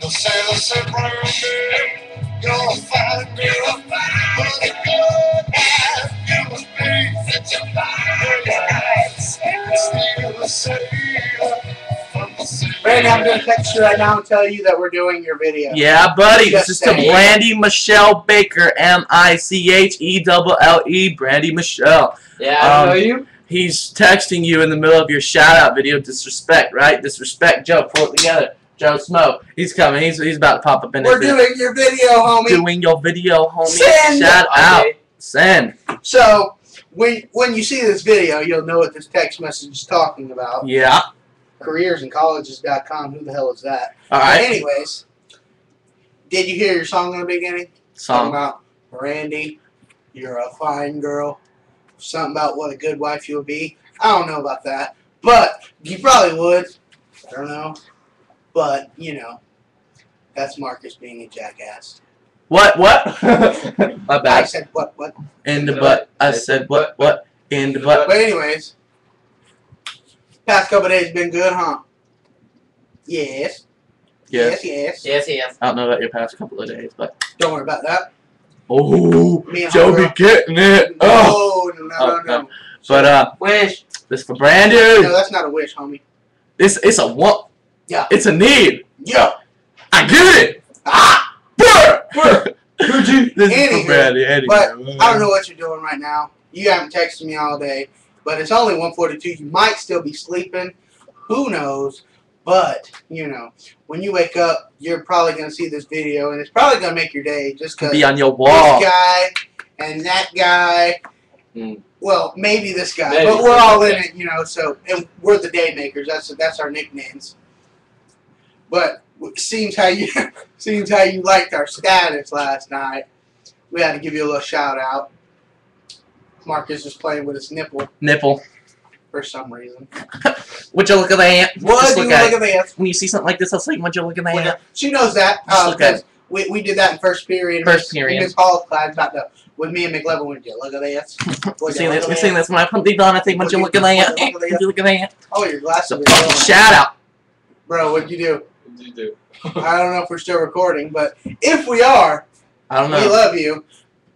You'll say, Brandy, you're a fine girl, but a good ass, you must be such a fine ass. Steal a sailor from the sea. Brandy, I'm going to text you right now and tell you that we're doing your video. Yeah, buddy. This is to saying. Brandy Michelle Baker, Michelle. Brandy Michelle. Yeah, I know you. He's texting you in the middle of your shout-out video. Disrespect, right? Disrespect. Joe, pull it together. Joe Smoke. He's coming. He's about to pop up in We're doing your video, homie. Doing your video, homie. Send. Shout out. Okay. Send. So, when you see this video, you'll know what this text message is talking about. Yeah. Careersandcolleges.com. Who the hell is that? All right. But anyways, did you hear your song in the beginning? Talking Song. about Brandy, you're a fine girl. Something about what a good wife you'll be. I don't know about that, but you probably would. I don't know, but you know, that's Marcus being a jackass. What? My I bad. said what? In the butt. I said what? In the butt. But anyways, past couple of days been good, huh? Yes. Yes. Yes. Yes, yes. I don't know about your past couple of days, but. Don't worry about that. Oh, Me and Joe be Homegirl. getting it. Oh. No. But Wish. this for Brandy. No, that's not a wish, homie. It's a want. Yeah. It's a need. Yeah. I get it. Ah! Brr. This is Anywho, for Brandy. Anyway. But I don't know what you're doing right now. You haven't texted me all day, but it's only 1:42. You might still be sleeping. Who knows? But, you know, when you wake up, you're probably going to see this video, and it's probably going to make your day just because Be on your this wall. guy and that guy, Mm. well, maybe this guy, Maybe. but we're all in it, you know, so, and we're the day makers. That's our nicknames. But seems how you liked our status last night. We had to give you a little shout out. Marcus is playing with his nipple Nipple. for some reason. Would you look at that? What Just do you look at look it. at that? When you see something like this, I'll say, would you look at that? She knows that. Just look at because we did that in first period. First period. Miss Hall's class about the with me and McLevin. Would you look at that? We've seen this. When I put these on, I think, would you look at that? Would you look at that? Oh, your glasses So are fucking going. shout out. Bro, what'd you do? What did you do? I don't know if we're still recording, but if we are, I don't we know. love you.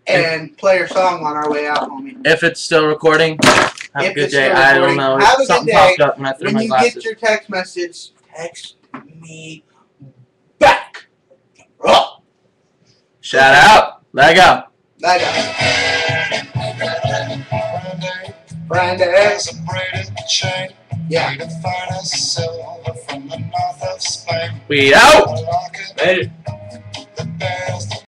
And play your song on our way out, homie. If it's still recording, have a If good it's day. still I don't recording, know. have a good Something day. popped up when I threw When my you glasses. get your text message, text me back. Oh, Shout out. Let go. I got it. Brandy. There's a braided chain. Yeah. Made of finest silver from the north of Spain. We out. A locket Later.